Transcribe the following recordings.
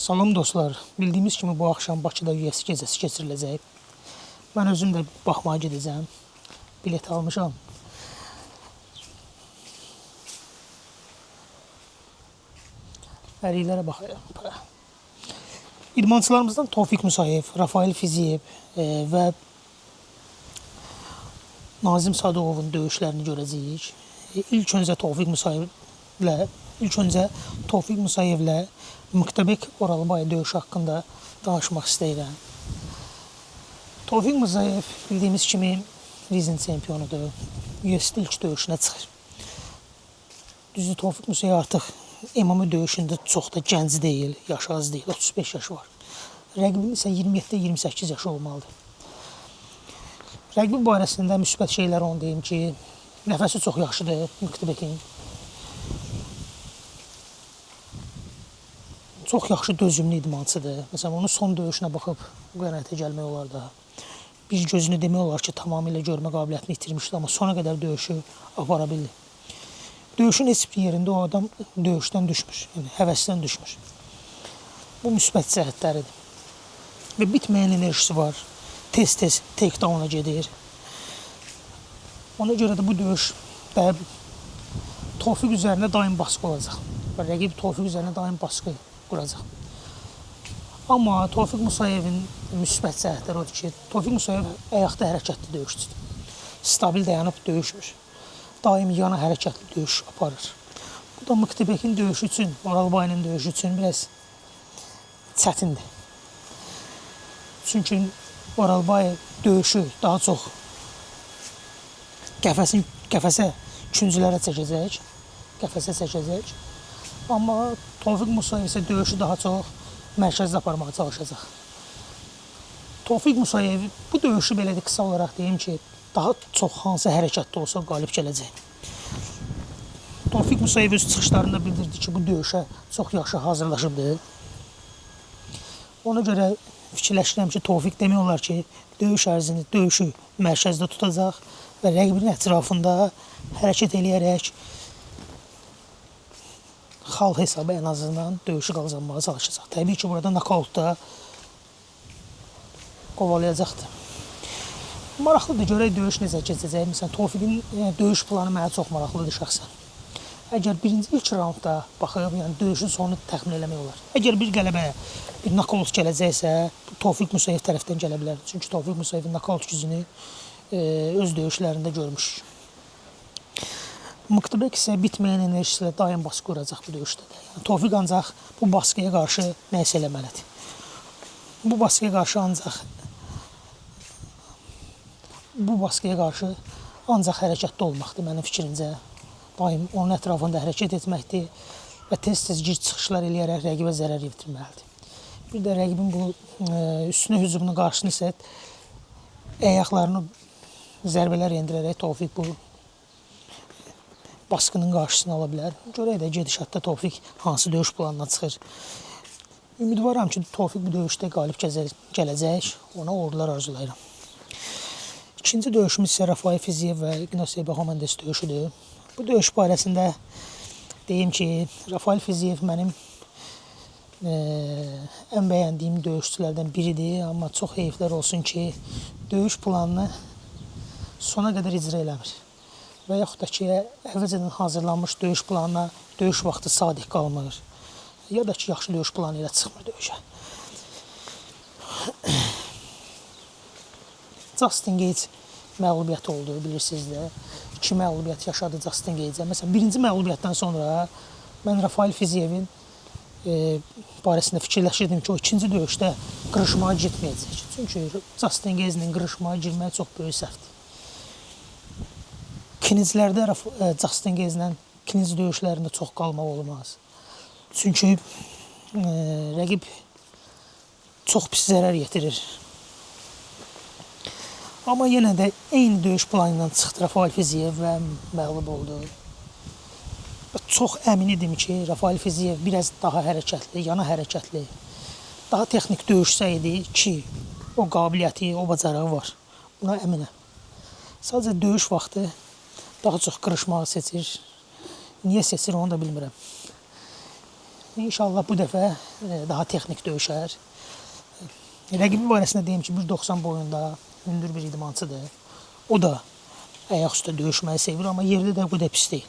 Salam dostlar, bildiyimiz kimi bu axşam Bakıda UFC gecəsi keçiriləcək. Mən özüm də baxmağa gedəcəm. Bilet almışam. Əriklərə baxayım. İdmançılarımızdan Tofiq Musayev, Rafael Fiziyev və Nazim Sadıqovun döyüşlərini görəcəyik. İlk öncə Tofiq Musayevlə Mıqtabek Oralbay döyüşü haqqında danışmaq istəyirəm. Tofiq Musayev bildiyimiz kimi Rizin çempionudur. UFC ilk döyüşünə çıxır. Düzdür, Tofiq Musayev artıq MMA döyüşündə çox da gənc deyil, yaşı az deyil, 35 yaşı var. Rəqibin isə 27-28 yaşı olmalıdır. Rəqib barəsində müsbət şeylər onu deyim ki, nəfəsi çox yaxşıdır Mıqtabekin. Çox yaxşı dözümlü idmançıdır. Məsələn, onun son döyüşünə baxıb bu qənaətə gəlmək olar da. Bir gözünü demək olar ki, tamamilə görmə qabiliyyətini itirmişdi, amma sona qədər döyüşü apara bildi. Döyüşün heç bir yerində o adam döyüşdən düşmür, yəni həvəsdən düşmür. Bu müsbət cəhətləridir. Və bitməyən enerjisi var. Tez-tez takedown'a gedir. Ona görə də bu döyüş Tofiq üzərində daim baskı olacaq. Rəqib Tofiq üzərində daim baskı quracaq. Amma Tofiq Musayevin müsbət cəhətləri odur ki, Tofiq Musayev ayaqda hərəkətli döyüşçüdür. Stabil dayanıb döyüşmür. Daim yana hərəkətli döyüş aparır. Bu da Mıqtabekin döyüşü üçün, Oralbay'ın döyüşü üçün biraz çətindir. Çünki Oralbay döyüşü daha çox qəfəsə küncülərə çəkəcək. Amma Tofiq Musayev isə döyüşü daha çox mərkəzdə aparmağa çalışacaq. Tofiq Musayev bu döyüşü belə də qısa olaraq deyim ki, daha çox hansı hərəkətdə olsa qalib gələcək. Tofiq Musayev öz çıxışlarında bildirdi ki, bu döyüşə çox yaxşı hazırlaşıbdır. Ona görə fikirləşirəm ki, Tofiq demək olar ki, döyüş ərzini, döyüşü mərkəzdə tutacaq və rəqibin ətrafında hərəkət eləyərək xal hesabı ən azından döyüşü qazanmağa çalışacaq. Təbii ki, burada nokautda qovalayacaqdır. Maraqlıdır, görək döyüş necə keçəcək. Məsələn, Tofiqin döyüş planı mənə çox maraqlıdır şəxsən. Əgər ilk raundda baxıb, yəni döyüşün sonunu təxmin eləmək olar. Əgər bir qələbə, bir nokaut gələcəksə, Tofiq Musayev tərəfdən gələ bilər. Çünki Tofiq Musayevin nokaut gücünü öz döyüşlərində görmüşük. Mıqtabek isə bitməyən enerjisilə daim baskı quracaq bu döyüşdə də. Yəni, Tofiq ancaq bu baskıya qarşı nəsə eləməlidir. Bu baskıya qarşı ancaq hərəkətdə olmaqdır mənim fikrimcə. Daim onun ətrafında hərəkət etməkdir və tez-tez gir-çıxışlar eləyərək rəqibə zərər yetirməlidir. Bir də rəqibin bu üstünə hücumunun qarşısını isə ayaqlarını zərbələr endirərək Tofiq bu baskının qarşısını ala bilər. Görək də gedişatda Tofiq hansı döyüş planına çıxır. Ümidvaram ki, Tofiq bu döyüşdə qalib gələcək. Ona uğurlar arzulayıram. İkinci döyüşümüz isə Rafael Fiziyev və Ignacio Bahamondes döyüşüdür. Bu döyüş barəsində deyim ki, Rafael Fiziyev mənim ən bəyəndiyim döyüşçülərdən biridir. Amma çox heyflər olsun ki, döyüş planını sona qədər icra eləmir. Və yaxud da ki, əvvəlcədən hazırlanmış döyüş planına döyüş vaxtı sadiq qalmır. Ya da ki, yaxşı döyüş planı ilə çıxmır döyüşə. Justin Gates məğlubiyyəti oldu, bilirsiniz də. 2 məğlubiyyət yaşadı Justin Gates. Məsələn, birinci məğlubiyyətdən sonra mən Rafael Fiziyevin barəsində fikirləşirdim ki, o ikinci döyüşdə qırışmağa getməyəcək. Çünki Justin Gates-nin qırışmağa girməyi çox böyük səhvdir. Kinizlərdə Justin Gates-lə kiniz döyüşlərində çox qalmaq olmaz. Çünki rəqib çox pis zərər yetirir. Amma yenə də eyni döyüş planından çıxdı Rafael Fiziyev və məğlub oldu. Çox əmin idim ki, Rafael Fiziyev biraz daha hərəkətli, yana hərəkətli, daha texnik döyüşsəydi ki, o qabiliyyəti, o bacarığı var. Buna əminəm. Sadəcə döyüş vaxtı daha çox qırışmağı seçir. Niyə seçir onu da bilmirəm. İnşallah bu dəfə daha texnik döyüşər. Rəqibi barəsində deyim ki, 1.90 boyunda hündür bir idmançıdır. O da ayaq üstə döyüşməyi sevir, amma yerdə də bu da pis deyil.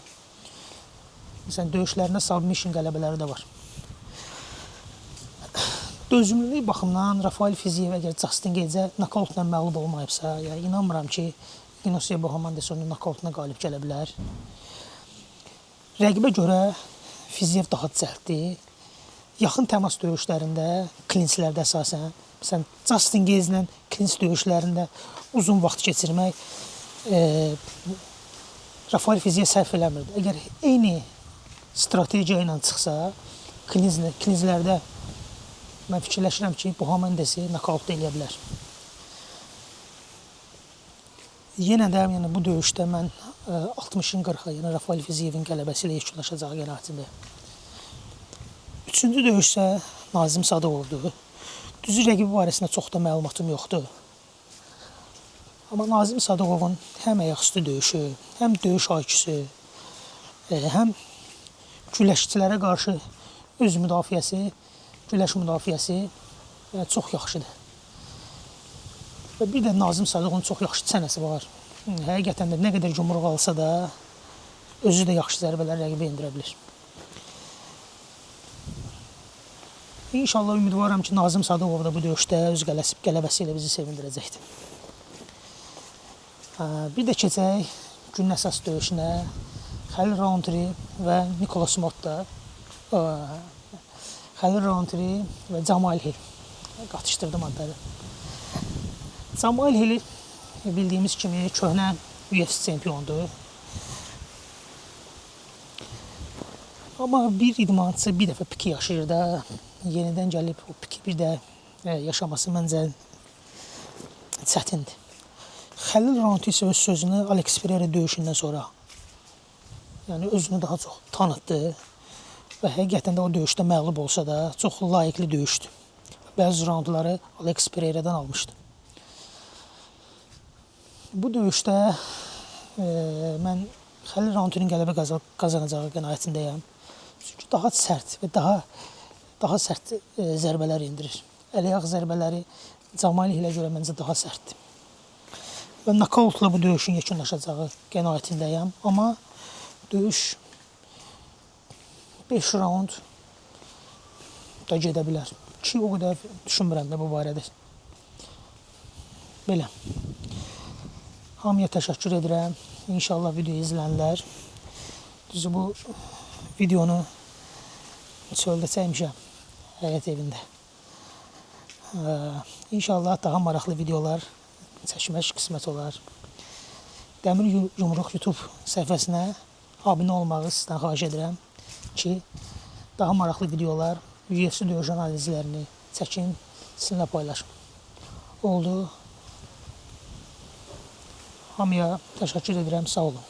Məsələn, döyüşlərində submission qələbələri də var. Dözümlülük baxımından Rafael Fiziev əgər Justin Gage nokautla məğlub olmayıbsa, yəni inanmıram ki, Ignacio Bahamondes onun nokautuna qalib gələ bilər. Rəqibə görə Fiziev daha cəlddir. Yaxın təmas döyüşlərində, klinslərdə əsasən, məsələn, Justin Gage-lə klins döyüşlərində uzun vaxt keçirmək Rafael Fiziev səhv eləmirdi. Əgər eyni strategiya ilə çıxsa, klinslərdə mən fikirləşirəm ki, Bahamondesi nokaut eləyə bilər. Yenə də yəni, bu döyüşdə mən 60-ın 40-a, yəni Rafael Fizievin qələbəsi ilə yekunlaşacağı qənaətindəyəm. Üçüncü döyüş isə Nazim Sadıqovdur. Düzü rəqibi barəsində çox da məlumatım yoxdur. Amma Nazim Sadıqovun həm ayaqüstü döyüşü, həm döyüş IQ-su, həm güləşçilərə qarşı öz müdafiəsi, güləş müdafiəsi çox yaxşıdır. Və bir də Nazim Sadıqovun çox yaxşı çənəsi var. Həqiqətən də nə qədər yumruq alsa da, özü də yaxşı zərbələr rəqibə endirə bilir. İnşallah ümidvaram ki, Nazim Sadıqov da bu döyüşdə öz qələbəsi ilə bizi sevindirəcəkdir. Bir də keçək günün əsas döyüşünə. Xəlil Rountree və Nicholas Motta, Xəlil Rountree və Jamal Hill. Qatışdırdım adları. Jamal Hill bildiyimiz kimi köhnə UFC çempiondur. Amma bir idmançı bir dəfə piki yaşayır da, yenidən gəlib o piki bir də yaşaması məncə çətindir. Xəlil Rountree isə öz sözünü Alex Pereira döyüşündən sonra yəni özünü daha çox tanıtdı və həqiqətən də o döyüşdə məğlub olsa da çox layiqli döyüşdü. Bəzi raundları Alex Pereira'dan almışdı. Bu döyüşdə mən Xəlil Rountree-nin qələbə qazanacağı qənaətindəyəm. Çünki daha sərt və daha sərt zərbələr endirir. Əl-ayaq zərbələri Jamal ilə görə məncə daha sərtdir. Və nokautla bu döyüşün yekunlaşacağı qənaətindəyəm. Amma döyüş 5 raund da gedə bilər. Ki, o qədər düşünmürəm də bu barədə. Belə. Hamıya təşəkkür edirəm. İnşallah video izlənilər. Düzü bu videonu çöldə çəkmişəm. Həyət evində. İnşallah daha maraqlı videolar çəkmək qismət olar. Dəmir Yumruq YouTube səhifəsinə abunə olmağı sizdən xahiş edirəm ki, daha maraqlı videolar, UFC döyüş analizlərini çəkim, sizinlə paylaşım. Oldu. Hamıya təşəkkür edirəm, sağ olun.